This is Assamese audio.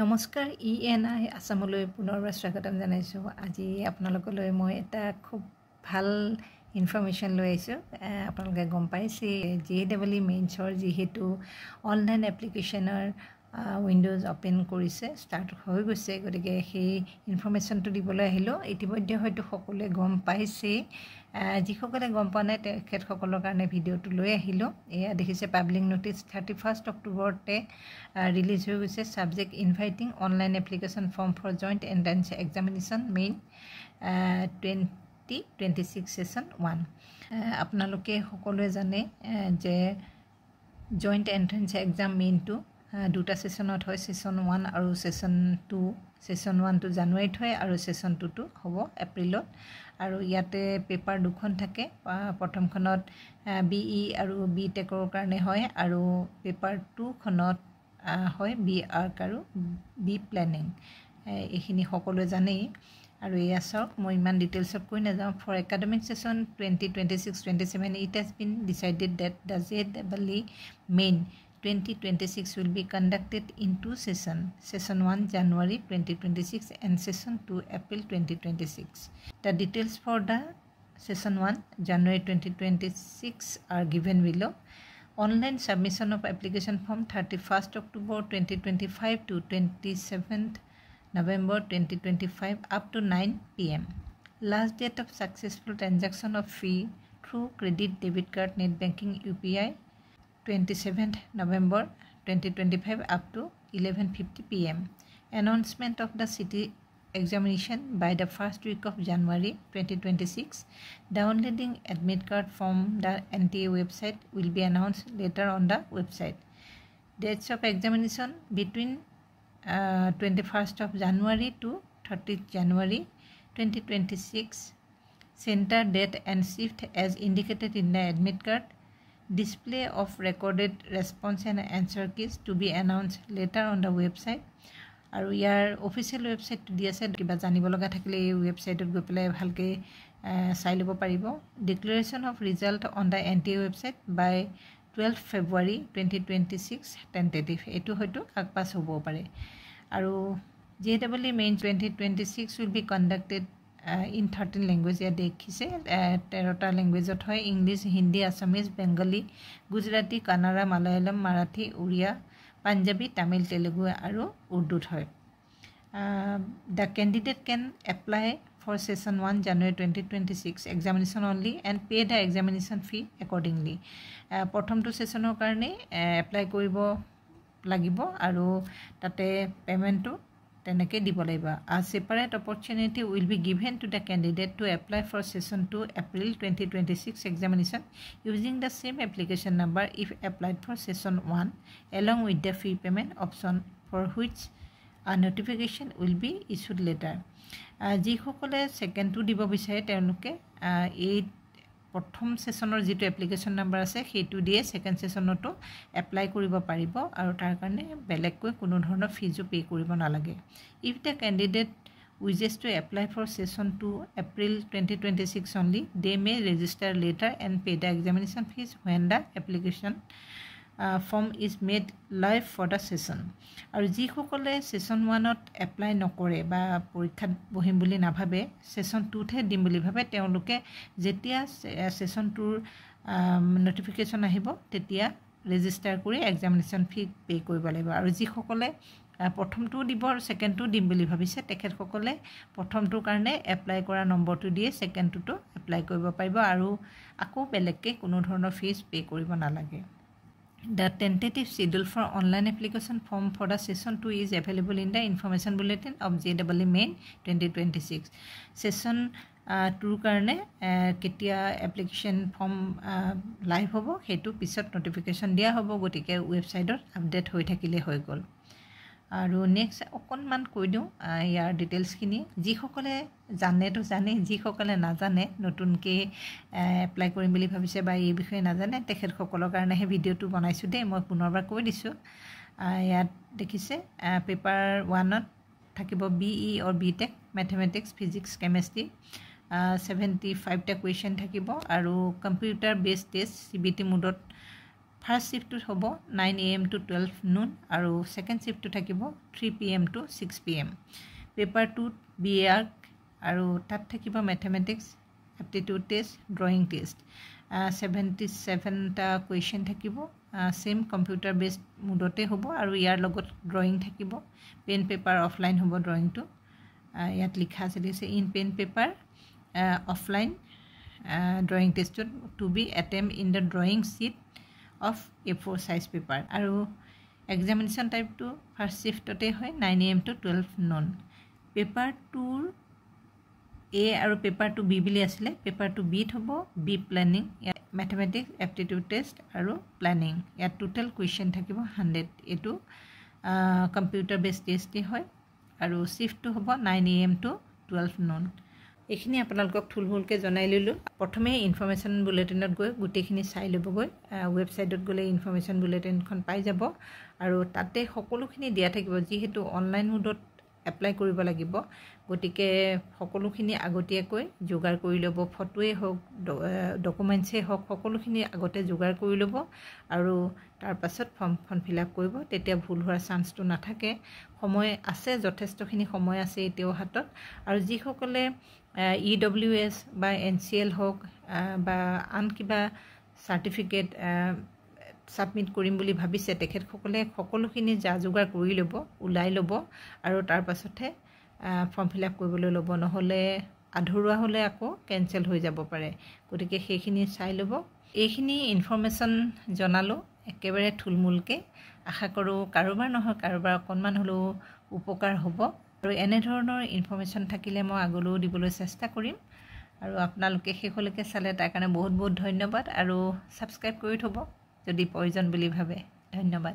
নমস্কাৰ ENI আসামলৈ পুনৰবাৰ স্বাগতম জনাইছোঁ। আজি আপোনালোকলৈ মই এটা খুব ভাল ইনফৰমেশ্যন লৈ আহিছোঁ। আপোনালোকে গম পাইছে JEE মেইনছৰ যিহেতু অনলাইন এপ্লিকেশ্যনৰ উইণ্ডোজ অপেন কৰিছে, ষ্টাৰ্ট হৈ গৈছে, গতিকে সেই ইনফৰমেশ্যনটো দিবলৈ আহিলোঁ। ইতিমধ্যে হয়তো সকলোৱে গম পাইছেই, যিসকলে গম পোৱা নাই তেখেতসকলৰ কাৰণে ভিডিঅ'টো লৈ আহিলোঁ। এয়া দেখিছে পাব্লিক ন'টিছ 31 অক্টোবৰতে ৰিলিজ হৈ গৈছে। Subject inviting online application form for Joint Entrance Examination Main 2026 session 1। আপোনালোকে সকলোৱে জানে যে জইণ্ট এণ্ট্ৰেন্স এক্সাম মেইনটো দুটা ছেশ্যনত হয়, ছেশ্যন 1 আৰু ছেশ্যন 2। ছেশ্যন 1টো জানুৱাৰীত হয় আৰু ছেশ্যন 2টো হ'ব এপ্ৰিলত। আৰু ইয়াতে পেপাৰ দুখন থাকে। প্ৰথমখনত BE আৰু BTECৰ কাৰণে হয়, আৰু পেপাৰ 2খনত হয় BArch আৰু B প্লেনিং। এইখিনি সকলোৱে জানেই। আৰু এয়া চাওক, মই ইমান ডিটেইলছত কৈ নাযাওঁ। For academic session 2026-27 it has been decided that the JEE Main 2026 will be conducted in two sessions, Session 1 January 2026 and Session 2 April 2026. The details for the Session 1 January 2026 are given below. Online submission of application form 31st October 2025 to 27th November 2025 up to 9 p.m. Last date of successful transaction of fee through credit, debit card, net banking, UPI 27th November 2025 up to 11:50 p.m. Announcement of the city examination by the first week of January 2026. Downloading admit card from the NTA website will be announced later on the website. Dates of examination between 21st of January to 30th January 2026. Center, date and shift as indicated in the admit card. Display of recorded response and answer keys to be announced later on the website. আৰু ইয়াৰ অফিচিয়েল ৱেবছাইটটো দি আছে, কিবা জানিব লগা থাকিলে এই ৱেবছাইটত গৈ পেলাই ভালকৈ চাই ল'ব পাৰিব। Declaration of result on the NTA website by 12 February 2026 tentative. এইটো হয়তো আগপাছ হ'বও পাৰে। আৰু JEE Main 2026 will be conducted in 13 language. ইয়াত দেখিছে 13টা লেংগুৱেজত হয়। ইংলিছ, হিন্দী, আছামিজ, বেংগলী, গুজৰাটী, কানাড়া, মালায়ালম, মাৰাঠী, উৰিয়া, পাঞ্জাবী, তামিল, তেলেগু আৰু উৰ্দুত হয়। The candidate can apply for session 1 January 2026 examination only and pay the examination fee accordingly. প্ৰথমটো ছেশ্যনৰ কাৰণে এপ্লাই কৰিব লাগিব আৰু তাতে পে'মেণ্টটো তেনেকৈ দিব লাগিব। A separate opportunity will be given to the candidate to apply for session 2 April 2026 examination using the same application number if applied for session 1 along with the fee payment option for which a notification will be issued later. যিসকলে ছেকেণ্ডটো দিব বিচাৰে তেওঁলোকে এই প্ৰথম ছেশ্যনৰ যিটো এপ্লিকেশ্যন নাম্বাৰ আছে সেইটো দিয়ে ছেকেণ্ড ছেশ্যনতো এপ্লাই কৰিব পাৰিব, আৰু তাৰ কাৰণে বেলেগকৈ কোনো ধৰণৰ ফিজো পে' কৰিব নালাগে। If the candidate wishes to apply for session 2 April 2026 only, they may register later and pay the examination fees when the application form is made live for the session. আৰু যিসকলে ছেশ্যন 1ত এপ্লাই নকৰে বা পৰীক্ষাত বহিম বুলি নাভাবে, ছেশ্যন 2তহে দিম বুলি ভাবে, তেওঁলোকে যেতিয়া ছেশ্যন 2ৰ নটিফিকেশ্যন আহিব তেতিয়া ৰেজিষ্টাৰ কৰি এক্সামিনেশ্যন ফি পে' কৰিব লাগিব। আৰু যিসকলে প্ৰথমটোও দিব আৰু ছেকেণ্ডটোও দিম বুলি ভাবিছে, তেখেতসকলে প্ৰথমটোৰ কাৰণে এপ্লাই কৰা নম্বৰটো দিয়ে ছেকেণ্ডটোতো এপ্লাই কৰিব পাৰিব, আৰু আকৌ বেলেগকৈ কোনো ধৰণৰ ফিজ পে' কৰিব নালাগে। The tentative schedule for online application form for the session 2 is available in the information bulletin of JEE Main 2026. Session 2 কাৰণে কেতিয়া এপ্লিকেশ্যন ফৰ্ম লাইভ হ'ব সেইটো পিছত নটিফিকেশ্যন দিয়া হ'ব, গতিকে ৱেবছাইটত আপডেট হৈ থাকিলে হৈ গ'ল। আৰু নেক্সট অকণমান কৈ দিওঁ ইয়াৰ ডিটেইলছখিনি। যিসকলে জানেতো জানে, যিসকলে নাজানে নতুনকৈ এপ্লাই কৰিম বুলি ভাবিছে বা এই বিষয়ে নাজানে তেখেতসকলৰ কাৰণেহে ভিডিঅ'টো বনাইছোঁ দেই। মই পুনৰবাৰ কৈ দিছোঁ। ইয়াত দেখিছে পেপাৰ 1ত থাকিব BE or BTech, mathematics, physics, chemistry, 75টা কুৱেশ্যন থাকিব, আৰু কম্পিউটাৰ বেছড টেষ্ট CBT মোডত ফাৰ্ষ্ট শিফ্টটোত হ'ব 9 AM to 12 noon আৰু ছেকেণ্ড শিফ্টটো থাকিব 3 PM to 6 PM। পেপাৰ 2ত BA আৰ্ক আৰু তাত থাকিব mathematics, aptitude test, drawing test. 77টা কুৱেশ্যন থাকিব, সেম কম্পিউটাৰ বেছড মোডতে হ'ব আৰু ইয়াৰ লগত ড্ৰয়িং থাকিব। পেন পেপাৰ অফলাইন হ'ব ড্ৰয়িংটো। ইয়াত লিখা আছে in pen paper offline drawing টেষ্টত to be attempt in the drawing sheet of A4 size paper. আৰু এক্সামিনেশ্যন টাইপটো ফাৰ্ষ্ট শিফ্টতে হয় 9 AM to 12 noon। পেপাৰ 2ৰ A আৰু পেপাৰ 2 B বুলি আছিলে, পেপাৰ 2 Bত হ'ব বি প্লেনিং, ইয়াত মেথমেটিক্স, এপ্টিটিউড টেষ্ট আৰু প্লেনিং। ইয়াত টোটেল কুৱেশ্যন থাকিব 100। এইটো কম্পিউটাৰ বেছড টেষ্টেই হয় আৰু শিফ্টটো হ'ব 9 AM to 12 noon। এইখিনি আপোনালোকক থুলমূলকৈ জনাই ল'লোঁ। প্ৰথমে ইনফৰ্মেশ্যন বুলেটিনত গৈ গোটেইখিনি চাই ল'বগৈ। ৱেবছাইটত গ'লে ইনফৰ্মেশ্যন বুলেটিনখন পাই যাব আৰু তাতে সকলোখিনি দিয়া থাকিব। যিহেতু অনলাইন মোডত এপ্লাই কৰিব লাগিব, গতিকে সকলোখিনি আগতীয়াকৈ যোগাৰ কৰি ল'ব। ফটোৱেই হওক, ডকুমেণ্টছেই হওক, সকলোখিনি আগতে যোগাৰ কৰি ল'ব আৰু তাৰ পাছত ফৰ্মখন ফিল আপ কৰিব। তেতিয়া ভুল হোৱাৰ চান্সটো নাথাকে। সময় আছে, যথেষ্টখিনি সময় আছে এতিয়াও হাতত। আৰু যিসকলে EWS বা NCL হওক বা আন কিবা চাৰ্টিফিকেট ছাবমিট কৰিম বুলি ভাবিছে, তেখেতসকলে সকলোখিনি যা যোগাৰ কৰি ল'ব, ওলাই ল'ব আৰু তাৰ পাছতহে ফৰ্ম ফিল আপ কৰিবলৈ ল'ব। নহ'লে আধৰুৱা হ'লে আকৌ কেঞ্চেল হৈ যাব পাৰে। গতিকে সেইখিনি চাই ল'ব। এইখিনি ইনফৰ্মেশ্যন জনালোঁ একেবাৰে থুলমূলকৈ। আশা কৰোঁ কাৰোবাৰ নহয় কাৰোবাৰ অকণমান হ'লেও উপকাৰ হ'ব আৰু এনেধৰণৰ ইনফৰ্মেশ্যন থাকিলে মই আগলৈও দিবলৈ চেষ্টা কৰিম। আৰু আপোনালোকে শেষলৈকে চালে তাৰ কাৰণে বহুত বহুত ধন্যবাদ আৰু ছাবস্ক্ৰাইব কৰি থ'ব যদি প্ৰয়োজন বুলি ভাবে। ধন্যবাদ।